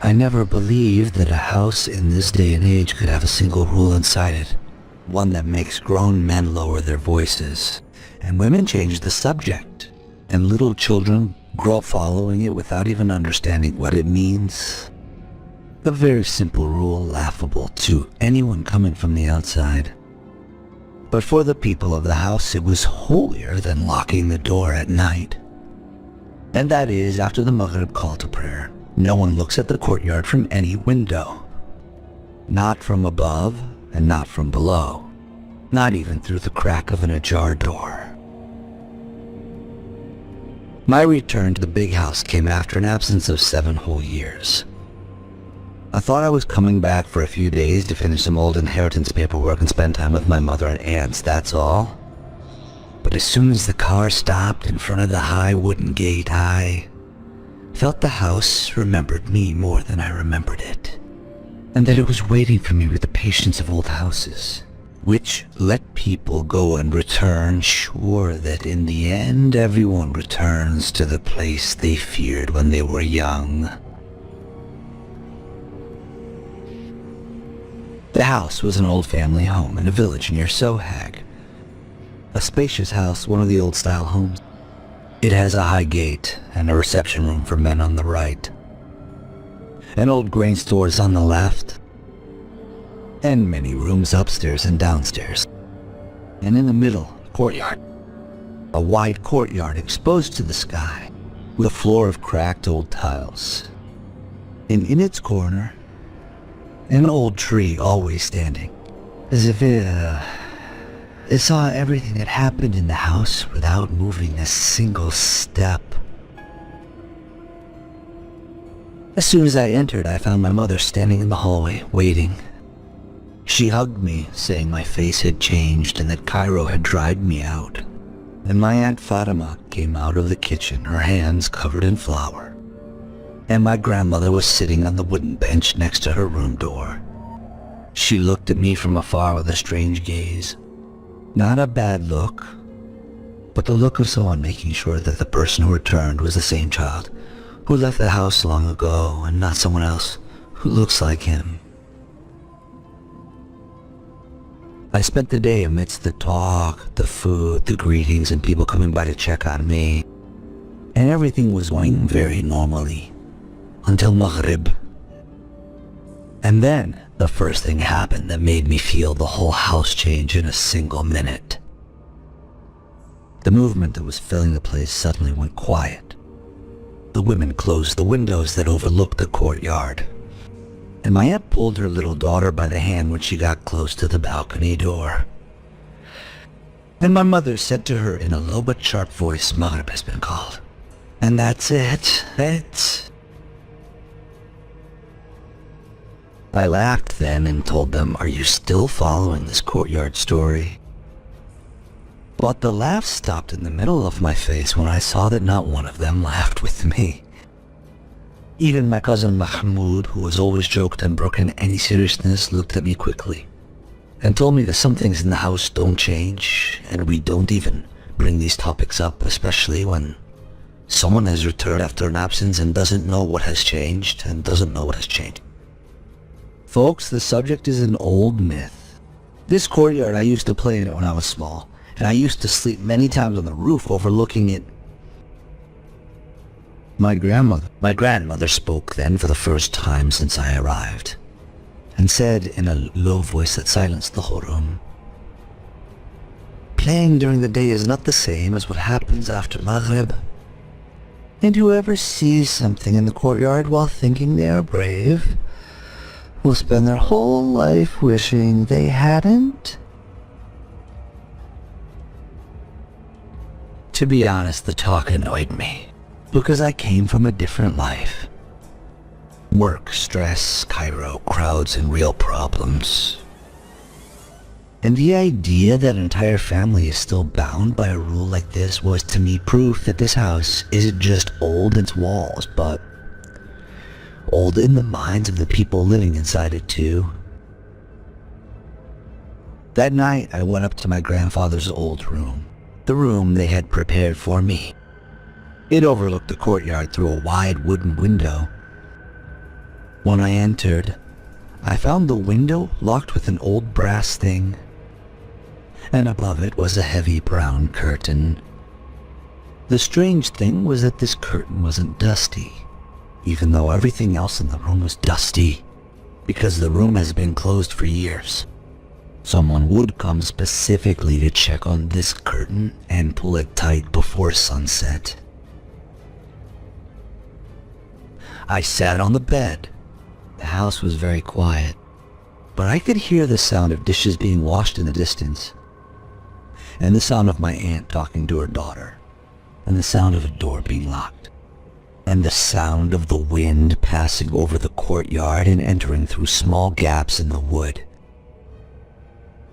I never believed that a house in this day and age could have a single rule inside it. One that makes grown men lower their voices, and women change the subject, and little children grow up following it without even understanding what it means. A very simple rule, laughable to anyone coming from the outside. But for the people of the house, it was holier than locking the door at night. And that is, after the Maghrib call to prayer, no one looks at the courtyard from any window. Not from above, and not from below. Not even through the crack of an ajar door. My return to the big house came after an absence of 7 whole years. I thought I was coming back for a few days to finish some old inheritance paperwork and spend time with my mother and aunts, that's all. But as soon as the car stopped in front of the high wooden gate, I felt the house remembered me more than I remembered it, and that it was waiting for me with the patience of old houses, which let people go and return, sure that in the end everyone returns to the place they feared when they were young. The house was an old family home in a village near Sohag. A spacious house, one of the old-style homes. It has a high gate and a reception room for men on the right. An old grain store is on the left, and many rooms upstairs and downstairs. And in the middle, a courtyard. A wide courtyard exposed to the sky, with a floor of cracked old tiles. And in its corner, an old tree always standing, as if it saw everything that happened in the house without moving a single step. As soon as I entered, I found my mother standing in the hallway, waiting. She hugged me, saying my face had changed and that Cairo had dried me out. And my Aunt Fatima came out of the kitchen, her hands covered in flour. And my grandmother was sitting on the wooden bench next to her room door. She looked at me from afar with a strange gaze. Not a bad look, but the look of someone making sure that the person who returned was the same child who left the house long ago and not someone else who looks like him. I spent the day amidst the talk, the food, the greetings, and people coming by to check on me, and everything was going very normally. Until Maghrib. And then, the first thing happened that made me feel the whole house change in a single minute. The movement that was filling the place suddenly went quiet. The women closed the windows that overlooked the courtyard, and my aunt pulled her little daughter by the hand when she got close to the balcony door. And my mother said to her in a low but sharp voice, "Maghrib has been called." And that's it. I laughed then and told them, "Are you still following this courtyard story?" But the laugh stopped in the middle of my face when I saw that not one of them laughed with me. Even my cousin Mahmoud, who was always joked and broken any seriousness, looked at me quickly and told me that some things in the house don't change, and we don't even bring these topics up, especially when someone has returned after an absence and doesn't know what has changed and doesn't know what has changed. Folks, the subject is an old myth. This courtyard, I used to play in it when I was small, and I used to sleep many times on the roof overlooking it. My grandmother spoke then for the first time since I arrived, and said in a low voice that silenced the whole room, "Playing during the day is not the same as what happens after Maghrib. And whoever sees something in the courtyard while thinking they are brave will spend their whole life wishing they hadn't." To be honest, the talk annoyed me, because I came from a different life. Work, stress, Cairo, crowds, and real problems. And the idea that an entire family is still bound by a rule like this was to me proof that this house isn't just old in its walls, but old in the minds of the people living inside it too. That night, I went up to my grandfather's old room, the room they had prepared for me. It overlooked the courtyard through a wide wooden window. When I entered, I found the window locked with an old brass thing, and above it was a heavy brown curtain. The strange thing was that this curtain wasn't dusty, even though everything else in the room was dusty, because the room has been closed for years. Someone would come specifically to check on this curtain and pull it tight before sunset. I sat on the bed. The house was very quiet, but I could hear the sound of dishes being washed in the distance, and the sound of my aunt talking to her daughter, and the sound of a door being locked, and the sound of the wind passing over the courtyard and entering through small gaps in the wood.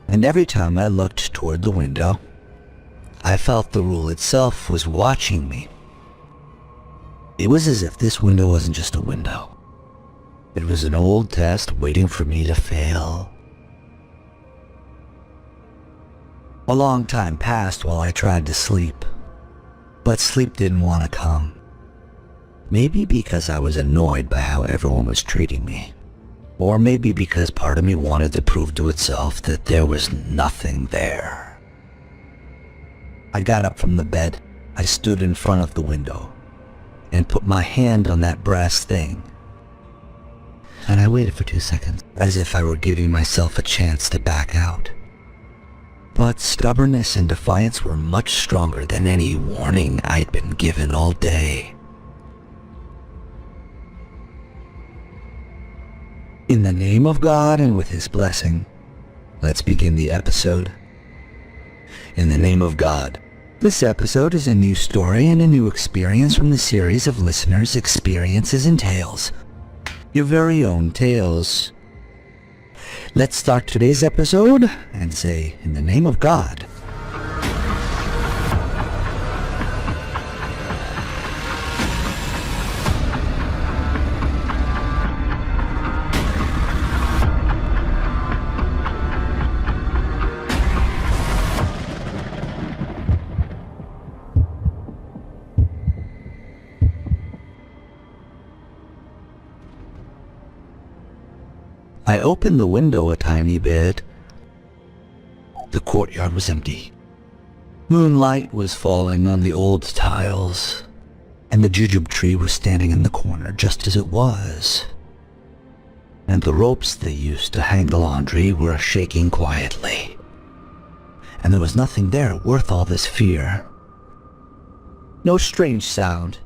And every time I looked toward the window, I felt the rule itself was watching me. It was as if this window wasn't just a window. It was an old test waiting for me to fail. A long time passed while I tried to sleep, but sleep didn't want to come. Maybe because I was annoyed by how everyone was treating me, or maybe because part of me wanted to prove to itself that there was nothing there. I got up from the bed. I stood in front of the window and put my hand on that brass thing. And I waited for 2 seconds, as if I were giving myself a chance to back out. But stubbornness and defiance were much stronger than any warning I'd been given all day. In the name of God and with His blessing, let's begin the episode. In the name of God. This episode is a new story and a new experience from the series of listeners' experiences and tales. Your very own tales. Let's start today's episode and say, in the name of God. I opened the window a tiny bit. The courtyard was empty. Moonlight was falling on the old tiles, and the jujube tree was standing in the corner just as it was. And the ropes they used to hang the laundry were shaking quietly. And there was nothing there worth all this fear. No strange sound,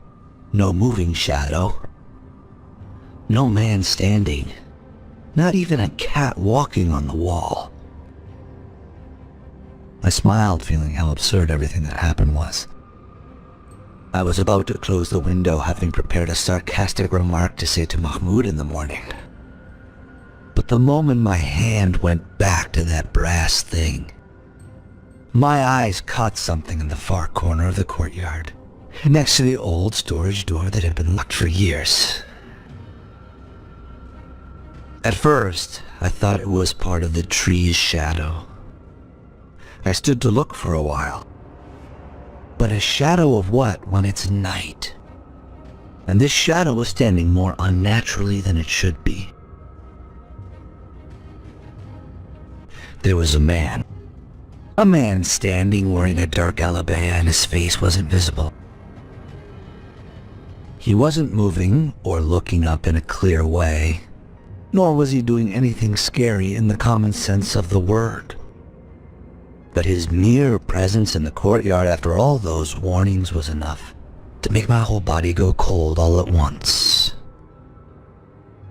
no moving shadow, no man standing. Not even a cat walking on the wall. I smiled, feeling how absurd everything that happened was. I was about to close the window, having prepared a sarcastic remark to say to Mahmoud in the morning. But the moment my hand went back to that brass thing, my eyes caught something in the far corner of the courtyard, next to the old storage door that had been locked for years. At first, I thought it was part of the tree's shadow. I stood to look for a while. But a shadow of what when it's night? And this shadow was standing more unnaturally than it should be. There was a man. A man standing wearing a dark alabaya and his face wasn't visible. He wasn't moving or looking up in a clear way. Nor was he doing anything scary in the common sense of the word. But his mere presence in the courtyard after all those warnings was enough to make my whole body go cold all at once.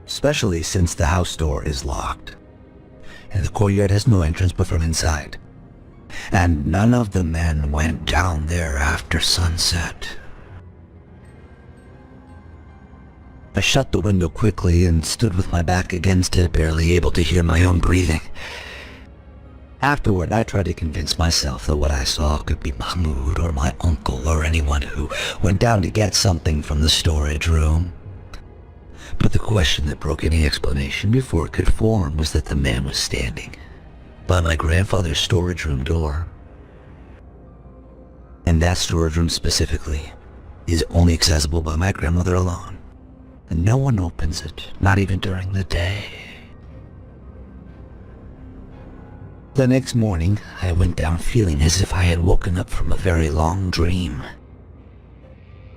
Especially since the house door is locked, and the courtyard has no entrance but from inside. And none of the men went down there after sunset. I shut the window quickly and stood with my back against it, barely able to hear my own breathing. Afterward, I tried to convince myself that what I saw could be Mahmoud or my uncle or anyone who went down to get something from the storage room. But the question that broke any explanation before it could form was that the man was standing by my grandfather's storage room door. And that storage room specifically is only accessible by my grandmother alone. and no one opens it, not even during the day. The next morning, I went down feeling as if I had woken up from a very long dream.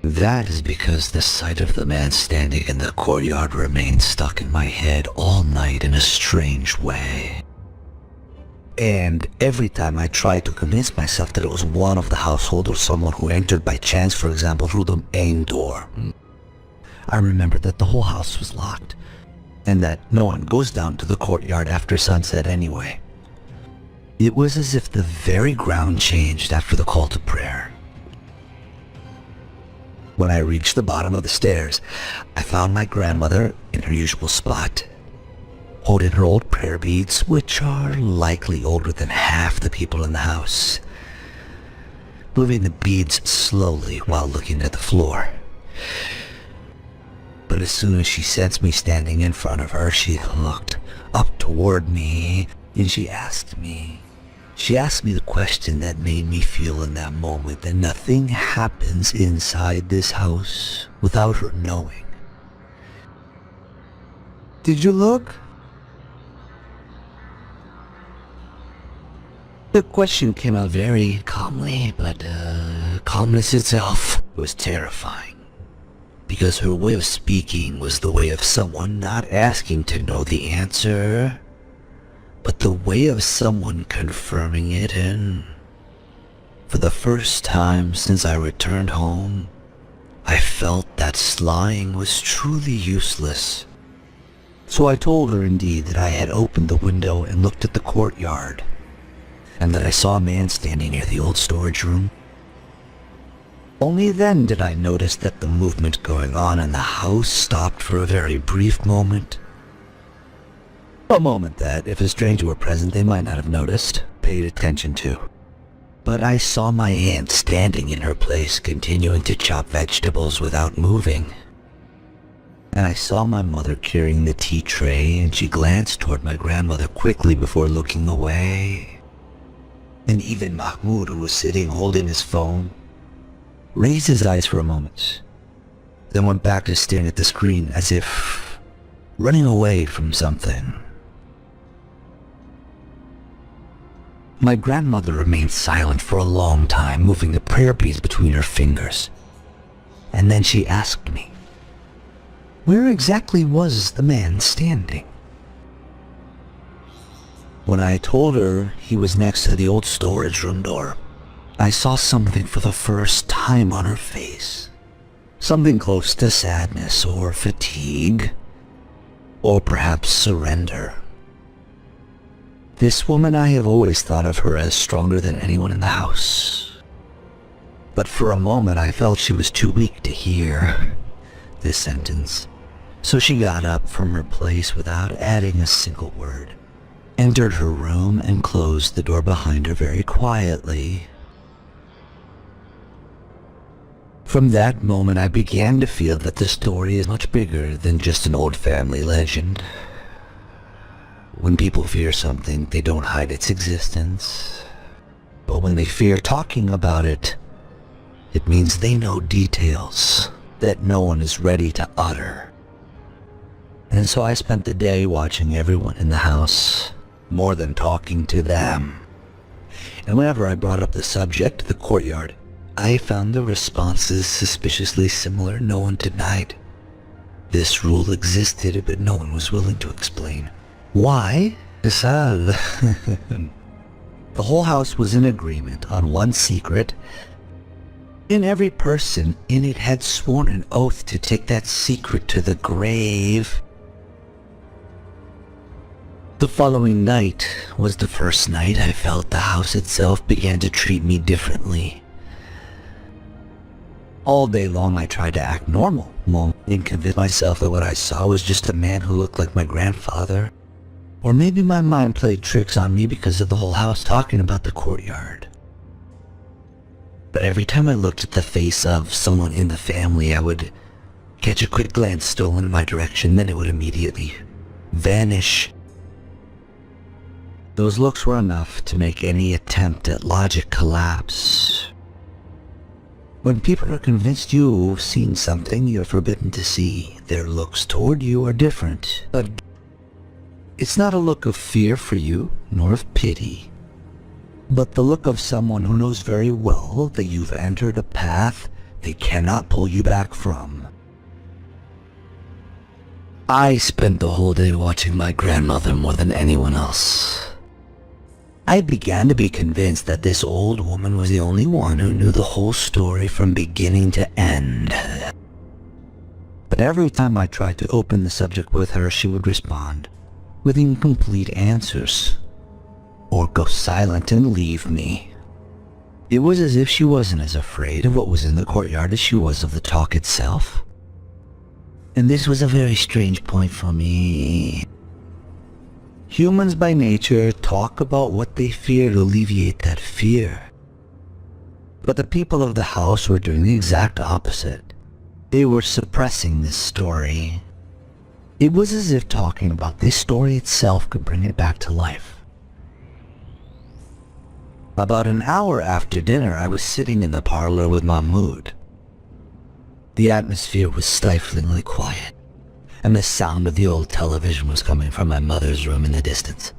That is because the sight of the man standing in the courtyard remained stuck in my head all night in a strange way. And every time I tried to convince myself that it was one of the household or someone who entered by chance, for example, through the main door, I remembered that the whole house was locked, and that no one goes down to the courtyard after sunset anyway. It was as if the very ground changed after the call to prayer. When I reached the bottom of the stairs, I found my grandmother in her usual spot, holding her old prayer beads, which are likely older than half the people in the house, moving the beads slowly while looking at the floor. But as soon as she sensed me standing in front of her, she looked up toward me, and she asked me the question that made me feel in that moment that nothing happens inside this house without her knowing. "Did you look?" The question came out very calmly, but calmness itself was terrifying, because her way of speaking was the way of someone not asking to know the answer, but the way of someone confirming it. And for the first time since I returned home, I felt that lying was truly useless. So I told her indeed that I had opened the window and looked at the courtyard, and that I saw a man standing near the old storage room. Only then did I notice that the movement going on in the house stopped for a very brief moment. A moment that, if a stranger were present, they might not have noticed, paid attention to. But I saw my aunt standing in her place, continuing to chop vegetables without moving. And I saw my mother carrying the tea tray, and she glanced toward my grandmother quickly before looking away. And even Mahmoud, who was sitting holding his phone, raised his eyes for a moment, then went back to staring at the screen as if running away from something. My grandmother remained silent for a long time, moving the prayer beads between her fingers. And then she asked me, where exactly was the man standing? When I told her he was next to the old storage room door, I saw something for the first time on her face. Something close to sadness or fatigue, or perhaps surrender. This woman, I have always thought of her as stronger than anyone in the house. But for a moment I felt she was too weak to hear this sentence. So she got up from her place without adding a single word, entered her room and closed the door behind her very quietly. From that moment I began to feel that the story is much bigger than just an old family legend. When people fear something, they don't hide its existence. But when they fear talking about it, it means they know details that no one is ready to utter. And so I spent the day watching everyone in the house, more than talking to them. And whenever I brought up the subject, the courtyard, I found the responses suspiciously similar. No one denied. This rule existed, but no one was willing to explain why. The whole house was in agreement on one secret, and every person in it had sworn an oath to take that secret to the grave. The following night was the first night I felt the house itself began to treat me differently. All day long I tried to act normal, and convince myself that what I saw was just a man who looked like my grandfather. Or maybe my mind played tricks on me because of the whole house talking about the courtyard. But every time I looked at the face of someone in the family, I would catch a quick glance stolen in my direction, then it would immediately vanish. Those looks were enough to make any attempt at logic collapse. When people are convinced you've seen something you're forbidden to see, their looks toward you are different. But it's not a look of fear for you, nor of pity, but the look of someone who knows very well that you've entered a path they cannot pull you back from. I spent the whole day watching my grandmother more than anyone else. I began to be convinced that this old woman was the only one who knew the whole story from beginning to end. But every time I tried to open the subject with her, she would respond with incomplete answers, or go silent and leave me. It was as if she wasn't as afraid of what was in the courtyard as she was of the talk itself. And this was a very strange point for me. Humans by nature talk about what they fear to alleviate that fear. But the people of the house were doing the exact opposite. They were suppressing this story. It was as if talking about this story itself could bring it back to life. About an hour after dinner, I was sitting in the parlor with Mahmoud. The atmosphere was stiflingly quiet, and the sound of the old television was coming from my mother's room in the distance.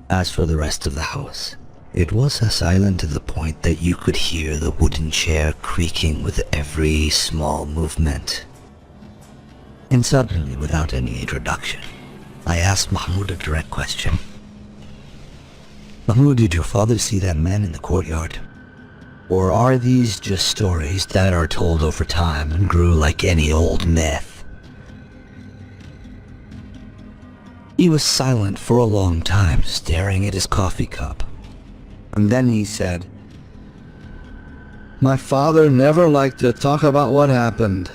As for the rest of the house, it was as silent to the point that you could hear the wooden chair creaking with every small movement. And suddenly, without any introduction, I asked Mahmoud a direct question. Mahmoud, did your father see that man in the courtyard? Or are these just stories that are told over time and grew like any old myth? He was silent for a long time, staring at his coffee cup. And then he said, "My father never liked to talk about what happened.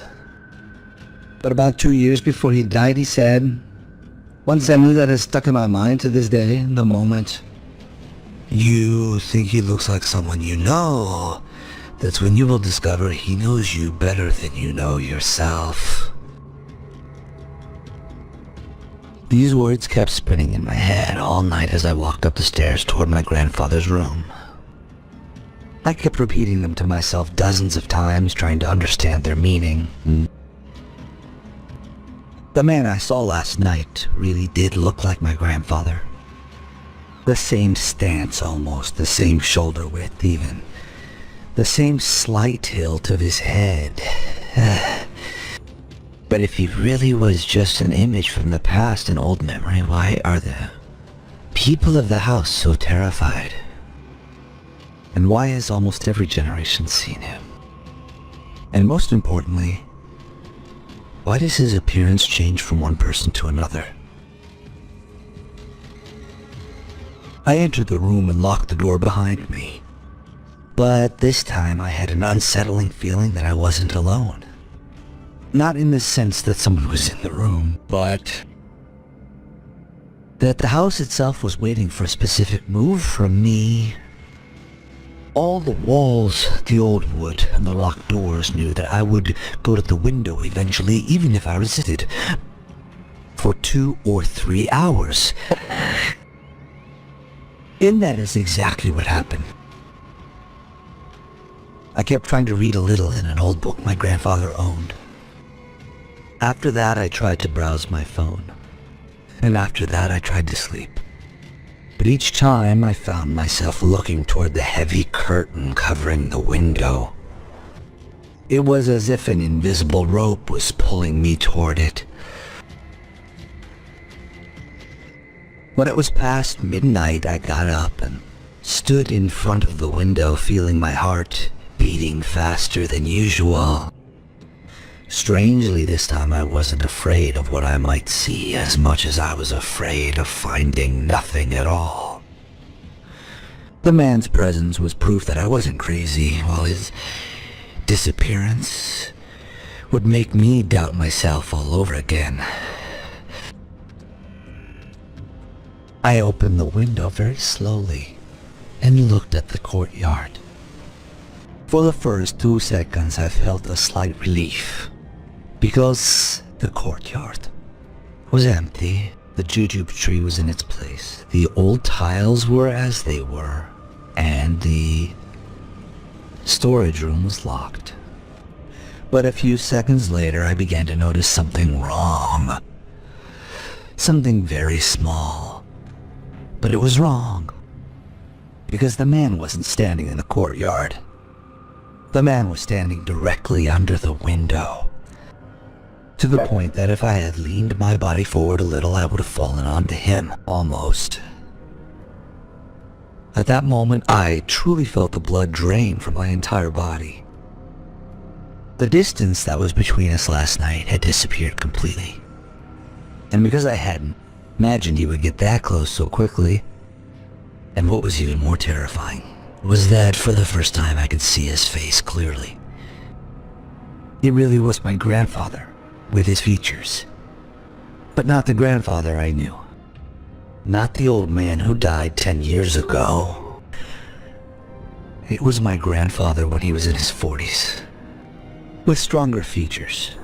But about 2 years before he died, he said, one sentence that has stuck in my mind to this day, the moment, 'You think he looks like someone you know. That's when you will discover he knows you better than you know yourself.'" These words kept spinning in my head all night as I walked up the stairs toward my grandfather's room. I kept repeating them to myself dozens of times, trying to understand their meaning. The man I saw last night really did look like my grandfather. The same stance almost, the same shoulder width even, the same slight tilt of his head. But if he really was just an image from the past, an old memory, why are the people of the house so terrified? And why has almost every generation seen him? And most importantly, why does his appearance change from one person to another? I entered the room and locked the door behind me. But this time I had an unsettling feeling that I wasn't alone. Not in the sense that someone was in the room, but that the house itself was waiting for a specific move from me. All the walls, the old wood, and the locked doors knew that I would go to the window eventually, even if I resisted, for 2 or 3 hours. And that is exactly what happened. I kept trying to read a little in an old book my grandfather owned. After that, I tried to browse my phone. And after that, I tried to sleep. But each time, I found myself looking toward the heavy curtain covering the window. It was as if an invisible rope was pulling me toward it. When it was past midnight, I got up and stood in front of the window, feeling my heart beating faster than usual. Strangely, this time I wasn't afraid of what I might see as much as I was afraid of finding nothing at all. The man's presence was proof that I wasn't crazy, while his disappearance would make me doubt myself all over again. I opened the window very slowly and looked at the courtyard. For the first 2 seconds I felt a slight relief, because the courtyard was empty. The jujube tree was in its place. The old tiles were as they were, and the storage room was locked. But a few seconds later, I began to notice something wrong. Something very small. But it was wrong. Because the man wasn't standing in the courtyard. The man was standing directly under the window. To the point that if I had leaned my body forward a little, I would have fallen onto him, almost. At that moment, I truly felt the blood drain from my entire body. The distance that was between us last night had disappeared completely. And because I hadn't imagined he would get that close so quickly, and what was even more terrifying was that for the first time I could see his face clearly. It really was my grandfather, with his features. But not the grandfather I knew. Not the old man who died 10 years ago. It was my grandfather when he was in his 40s. With stronger features,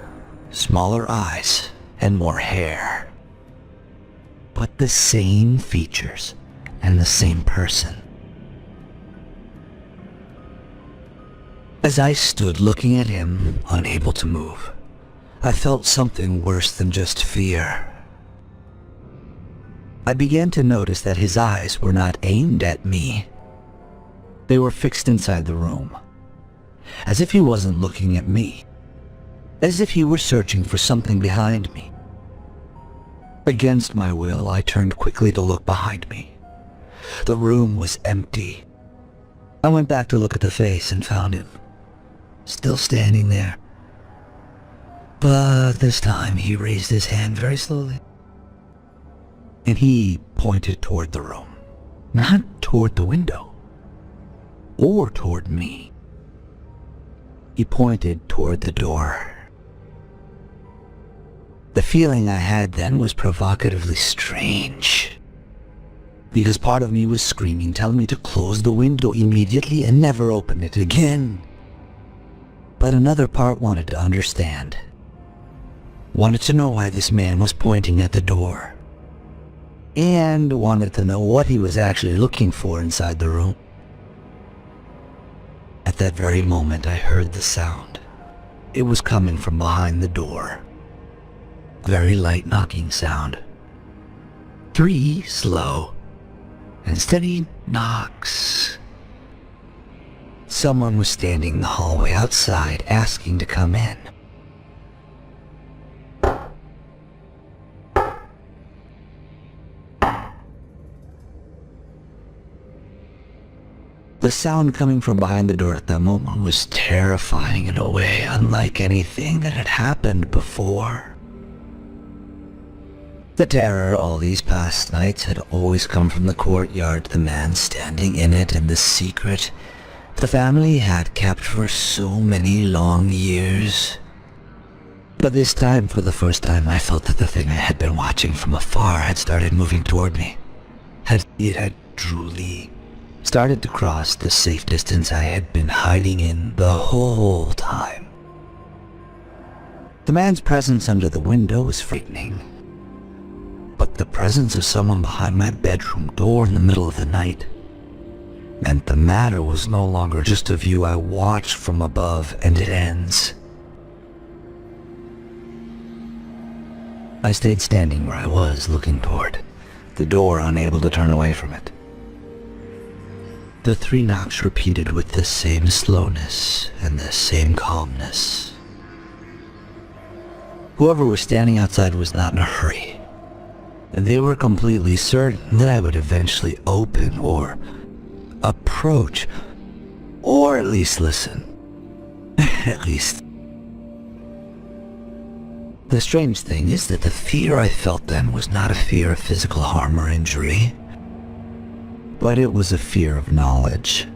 smaller eyes, and more hair. But the same features and the same person. As I stood looking at him, unable to move, I felt something worse than just fear. I began to notice that his eyes were not aimed at me. They were fixed inside the room, as if he wasn't looking at me, as if he were searching for something behind me. Against my will, I turned quickly to look behind me. The room was empty. I went back to look at the face and found him, still standing there. But this time he raised his hand very slowly. And he pointed toward the room, not toward the window, or toward me. He pointed toward the door. The feeling I had then was provocatively strange, because part of me was screaming, telling me to close the window immediately and never open it again. But another part wanted to understand. Wanted to know why this man was pointing at the door. And wanted to know what he was actually looking for inside the room. At that very moment, I heard the sound. It was coming from behind the door. A very light knocking sound. 3 slow and steady knocks. Someone was standing in the hallway outside, asking to come in. The sound coming from behind the door at that moment was terrifying in a way unlike anything that had happened before. The terror all these past nights had always come from the courtyard, the man standing in it, and the secret the family had kept for so many long years. But this time, for the first time, I felt that the thing I had been watching from afar had started moving toward me. It had truly started to cross the safe distance I had been hiding in the whole time. The man's presence under the window was frightening, but the presence of someone behind my bedroom door in the middle of the night meant the matter was no longer just a view I watched from above and it ends. I stayed standing where I was, looking toward the door, unable to turn away from it. The 3 knocks repeated with the same slowness and the same calmness. Whoever was standing outside was not in a hurry. They were completely certain that I would eventually open or approach, or at least listen. At least. The strange thing is that the fear I felt then was not a fear of physical harm or injury, but it was a fear of knowledge.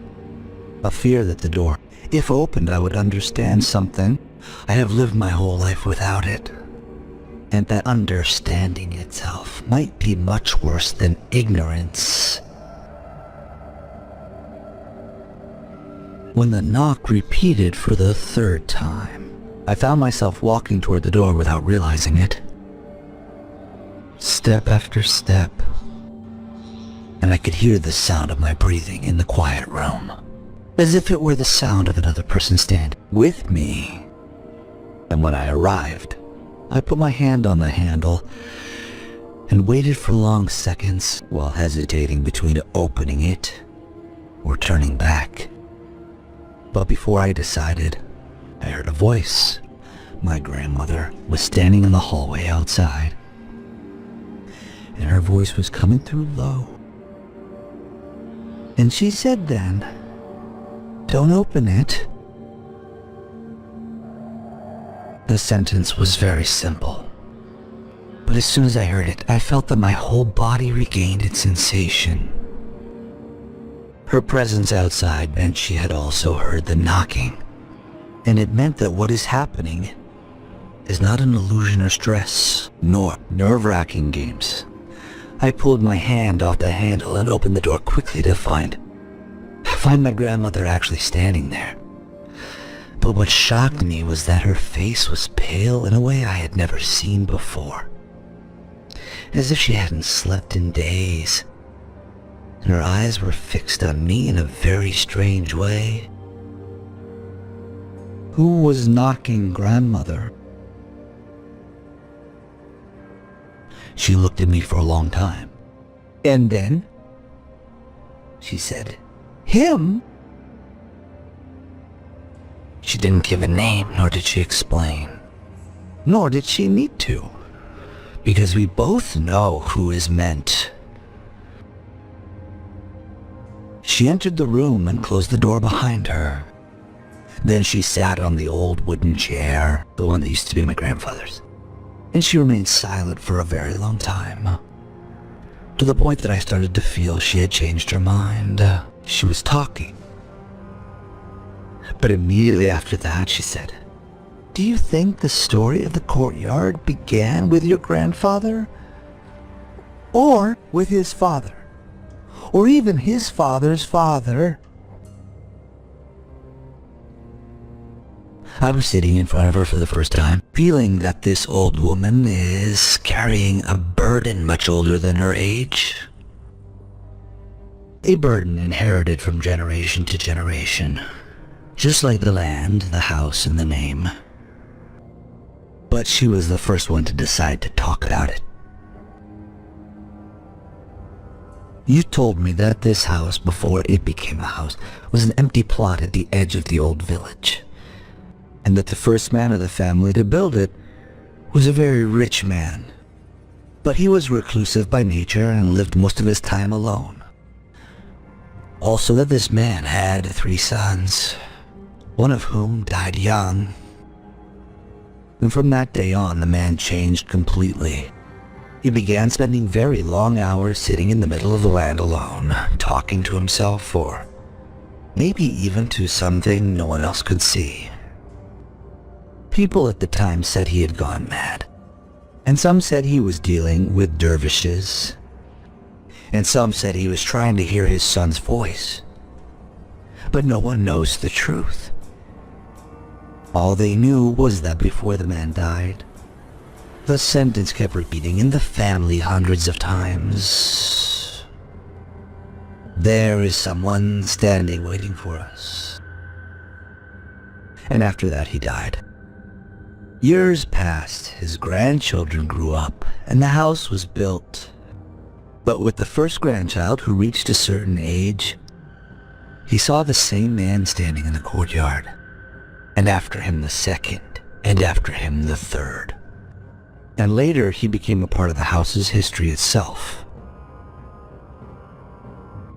A fear that the door, if opened, I would understand something. I have lived my whole life without it. And that understanding itself might be much worse than ignorance. When the knock repeated for the 3rd time, I found myself walking toward the door without realizing it. Step after step. And I could hear the sound of my breathing in the quiet room. as if it were the sound of another person standing with me. And when I arrived, I put my hand on the handle and waited for long seconds while hesitating between opening it or turning back. But before I decided, I heard a voice. My grandmother was standing in the hallway outside, and her voice was coming through low. And she said then, "Don't open it." The sentence was very simple, but as soon as I heard it, I felt that my whole body regained its sensation. Her presence outside meant she had also heard the knocking, and it meant that what is happening is not an illusion or stress, nor nerve-wracking games. I pulled my hand off the handle and opened the door quickly to find my grandmother actually standing there. But what shocked me was that her face was pale in a way I had never seen before, as if she hadn't slept in days, and her eyes were fixed on me in a very strange way. "Who was knocking, grandmother?" She looked at me for a long time. "And then?" she said. "Him?" She didn't give a name, nor did she explain. Nor did she need to, because we both know who is meant. She entered the room and closed the door behind her. Then she sat on the old wooden chair, the one that used to be my grandfather's, and she remained silent for a very long time, to the point that I started to feel she had changed her mind. She was talking, but immediately after that she said, "Do you think the story of the courtyard began with your grandfather? Or with his father? Or even his father's father?" I was sitting in front of her for the first time, feeling that this old woman is carrying a burden much older than her age. A burden inherited from generation to generation, just like the land, the house, and the name. But she was the first one to decide to talk about it. "You told me that this house, before it became a house, was an empty plot at the edge of the old village, and that the first man of the family to build it was a very rich man. But he was reclusive by nature and lived most of his time alone. Also that this man had 3 sons, one of whom died young. And from that day on, the man changed completely. He began spending very long hours sitting in the middle of the land alone, talking to himself, or maybe even to something no one else could see. People at the time said he had gone mad, and some said he was dealing with dervishes, and some said he was trying to hear his son's voice. But no one knows the truth. All they knew was that before the man died, the sentence kept repeating in the family hundreds of times. "There is someone standing waiting for us." And after that he died. Years passed, his grandchildren grew up, and the house was built. But with the first grandchild, who reached a certain age, he saw the same man standing in the courtyard, and after him the second, and after him the third. And later he became a part of the house's history itself.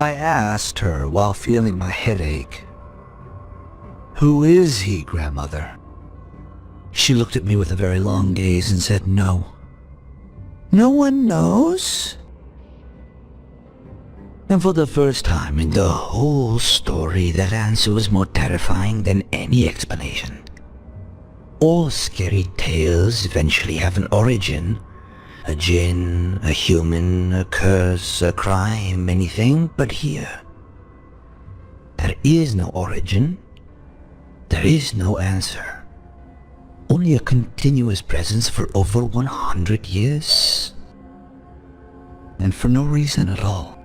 I asked her while feeling my headache, "Who is he, grandmother?" She looked at me with a very long gaze and said, "No." "No one knows?" And for the first time in the whole story, that answer was more terrifying than any explanation. All scary tales eventually have an origin. A djinn, a human, a curse, a crime, anything. But here, there is no origin. There is no answer. Only a continuous presence for over 100 years. And for no reason at all.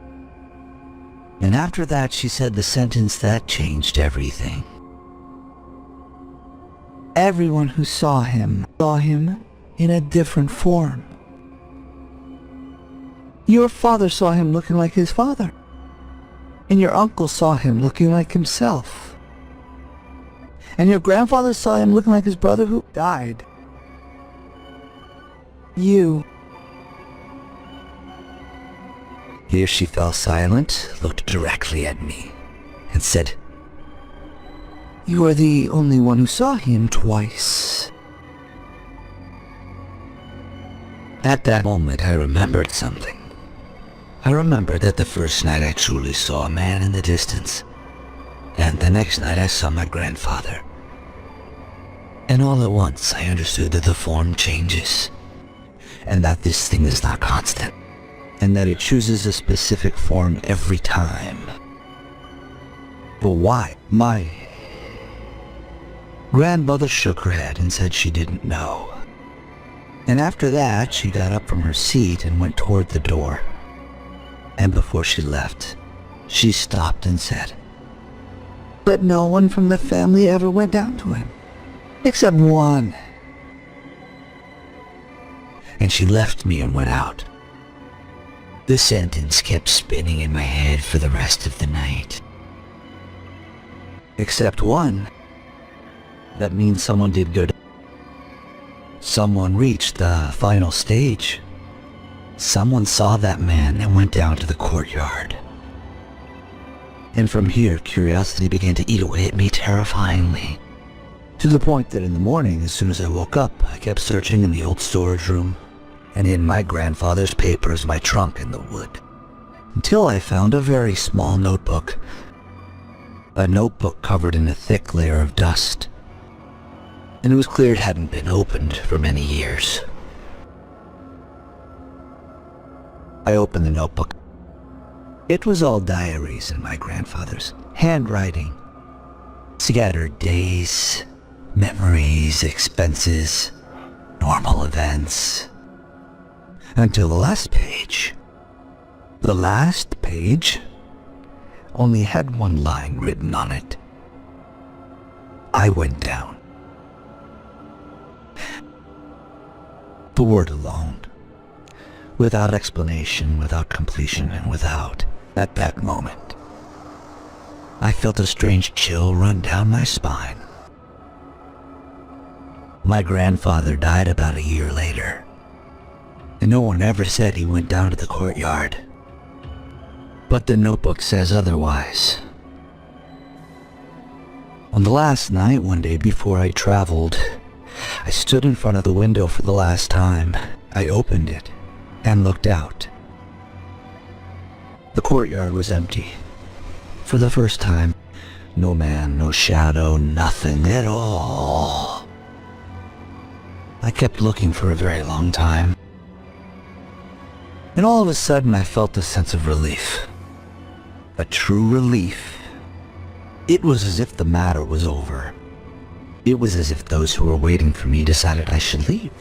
And after that, she said the sentence that changed everything. Everyone who saw him in a different form. Your father saw him looking like his father. And your uncle saw him looking like himself. And your grandfather saw him looking like his brother who died. You. Here she fell silent, looked directly at me, and said, You are the only one who saw him twice. At that moment, I remembered something. I remembered that the first night I truly saw a man in the distance, and the next night I saw my grandfather. And all at once I understood that the form changes, and that this thing is not constant, and that it chooses a specific form every time. But why? My grandmother shook her head and said she didn't know. And after that, she got up from her seat and went toward the door. And before she left, she stopped and said, But no one from the family ever went down to him, except one. And she left me and went out. The sentence kept spinning in my head for the rest of the night. Except one. That means someone did good. Someone reached the final stage. Someone saw that man and went down to the courtyard. And from here, curiosity began to eat away at me terrifyingly. To the point that in the morning, as soon as I woke up, I kept searching in the old storage room and in my grandfather's papers, my trunk in the wood, until I found a very small notebook. A notebook covered in a thick layer of dust. And it was clear it hadn't been opened for many years. I opened the notebook. It was all diaries in my grandfather's handwriting. Scattered days, memories, expenses, normal events. Until the last page. The last page only had one line written on it. I went down. The word alone. Without explanation, without completion, and without, at that moment, I felt a strange chill run down my spine. My grandfather died about a year later, and no one ever said he went down to the courtyard. But the notebook says otherwise. On the last night, one day before I traveled, I stood in front of the window for the last time. I opened it and looked out. The courtyard was empty. For the first time, no man, no shadow, nothing at all. I kept looking for a very long time. And all of a sudden I felt a sense of relief. A true relief. It was as if the matter was over. It was as if those who were waiting for me decided I should leave.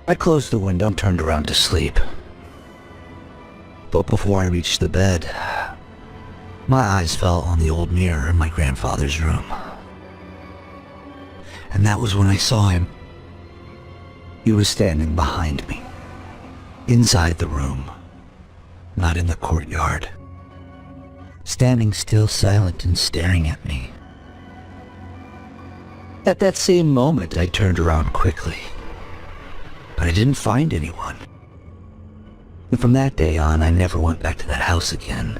I closed the window and turned around to sleep. But before I reached the bed, my eyes fell on the old mirror in my grandfather's room. And that was when I saw him. He was standing behind me, inside the room, not in the courtyard. Standing still, silent, and staring at me. At that same moment, I turned around quickly. But I didn't find anyone. And from that day on, I never went back to that house again.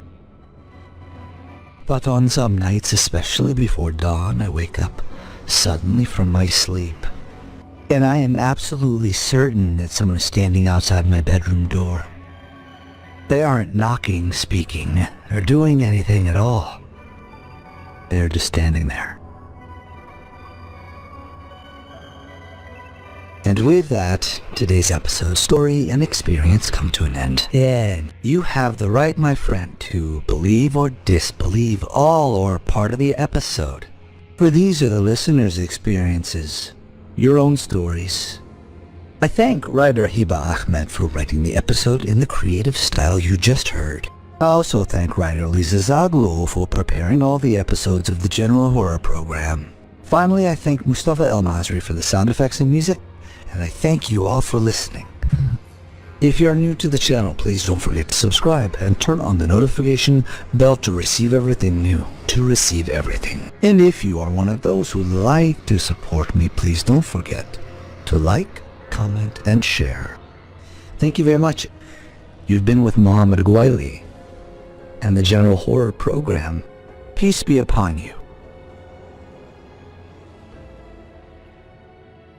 But on some nights, especially before dawn, I wake up suddenly from my sleep. And I am absolutely certain that someone is standing outside my bedroom door. They aren't knocking, speaking, or doing anything at all. They're just standing there. And with that, today's episode's story and experience come to an end. And you have the right, my friend, to believe or disbelieve all or part of the episode. For these are the listener's experiences, your own stories. I thank writer Hiba Ahmed for writing the episode in the creative style you just heard. I also thank writer Lisa Zaglo for preparing all the episodes of the General Horror program. Finally, I thank Mustafa El Masri for the sound effects and music, and I thank you all for listening. If you are new to the channel, please don't forget to subscribe and turn on the notification bell to receive everything new. And if you are one of those who like to support me, please don't forget to like, comment, and share. Thank you very much. You've been with Muhammad Gwaili and the General Horror program. Peace be upon you.